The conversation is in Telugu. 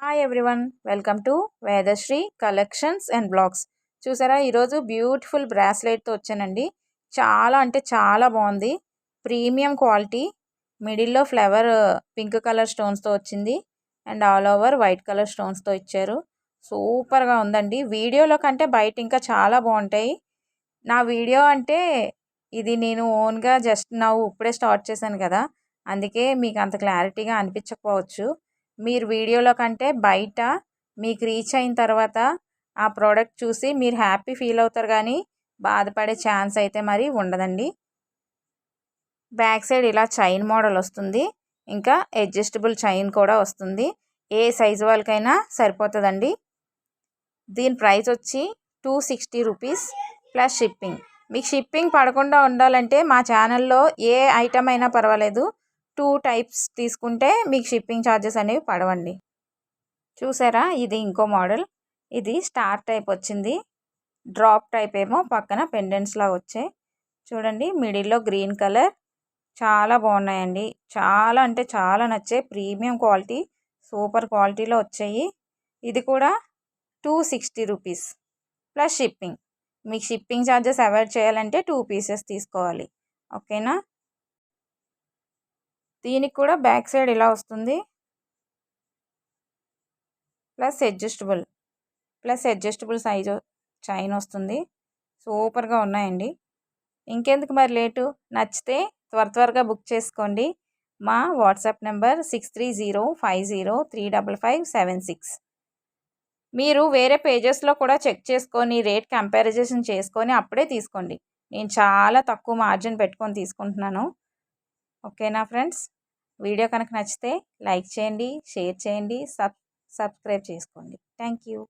Hi everyone, welcome to Vedashree collections and blogs. చూసారా, ఈరోజు బ్యూటిఫుల్ బ్రాస్లెట్తో వచ్చానండి. చాలా అంటే చాలా బాగుంది. ప్రీమియం క్వాలిటీ, మిడిల్లో ఫ్లవర్ పింక్ కలర్ స్టోన్స్తో వచ్చింది and all over white colour స్టోన్స్తో ఇచ్చారు. సూపర్గా ఉందండి. వీడియోలో కంటే బయట ఇంకా చాలా బాగుంటాయి. నా వీడియో అంటే ఇది నేను ఓన్గా జస్ట్ ఇప్పుడే స్టార్ట్ చేశాను కదా, అందుకే మీకు అంత క్లారిటీగా అనిపించకపోవచ్చు. మీరు వీడియోలో కంటే బయట మీకు రీచ్ అయిన తర్వాత ఆ ప్రోడక్ట్ చూసి మీరు హ్యాపీ ఫీల్ అవుతారు, కానీ బాధపడే ఛాన్స్ అయితే మరి ఉండదండి. బ్యాక్ సైడ్ ఇలా చైన్ మోడల్ వస్తుంది, ఇంకా అడ్జస్టబుల్ చైన్ కూడా వస్తుంది. ఏ సైజు వాళ్ళకైనా సరిపోతుందండి. దీని ప్రైస్ వచ్చి 260 రూపీస్ ప్లస్ షిప్పింగ్. మీకు షిప్పింగ్ పడకుండా ఉండాలంటే మా ఛానల్లో ఏ ఐటమ్ అయినా పర్వాలేదు, 2 టైప్స్ తీసుకుంటే మీకు షిప్పింగ్ ఛార్జెస్ అనేవి పడవండి. చూసారా, ఇది ఇంకో మోడల్. ఇది స్టార్ టైప్ వచ్చింది, డ్రాప్ టైప్ ఏమో పక్కన పెండెంట్స్ లాగా వచ్చాయి. చూడండి, మిడిల్లో గ్రీన్ కలర్. చాలా బాగున్నాయండి. చాలా అంటే చాలా నచ్చాయి. ప్రీమియం క్వాలిటీ, సూపర్ క్వాలిటీలో వచ్చాయి. ఇది కూడా 260 రూపీస్ ప్లస్ షిప్పింగ్. మీకు షిప్పింగ్ ఛార్జెస్ అవాయిడ్ చేయాలంటే 2 పీసెస్ తీసుకోవాలి. ఓకేనా. దీనికి కూడా బ్యాక్ సైడ్ ఇలా వస్తుంది, ప్లస్ అడ్జస్టబుల్ సైజు చైన్ వస్తుంది. సూపర్గా ఉన్నాయండి. ఇంకెందుకు మరి లేటు, నచ్చితే త్వరగా బుక్ చేసుకోండి. మా వాట్సాప్ నెంబర్ 6305035576. మీరు వేరే పేజెస్లో కూడా చెక్ చేసుకొని రేట్ కంపారిజన్ చేసుకొని అప్పుడే తీసుకోండి. నేను చాలా తక్కువ మార్జిన్ పెట్టుకొని తీసుకుంటున్నాను. ఓకేనా ఫ్రెండ్స్. వీడియో కనుక నచ్చితే లైక్ చేయండి, షేర్ చేయండి, సబ్స్క్రైబ్ చేసుకోండి. Thank you.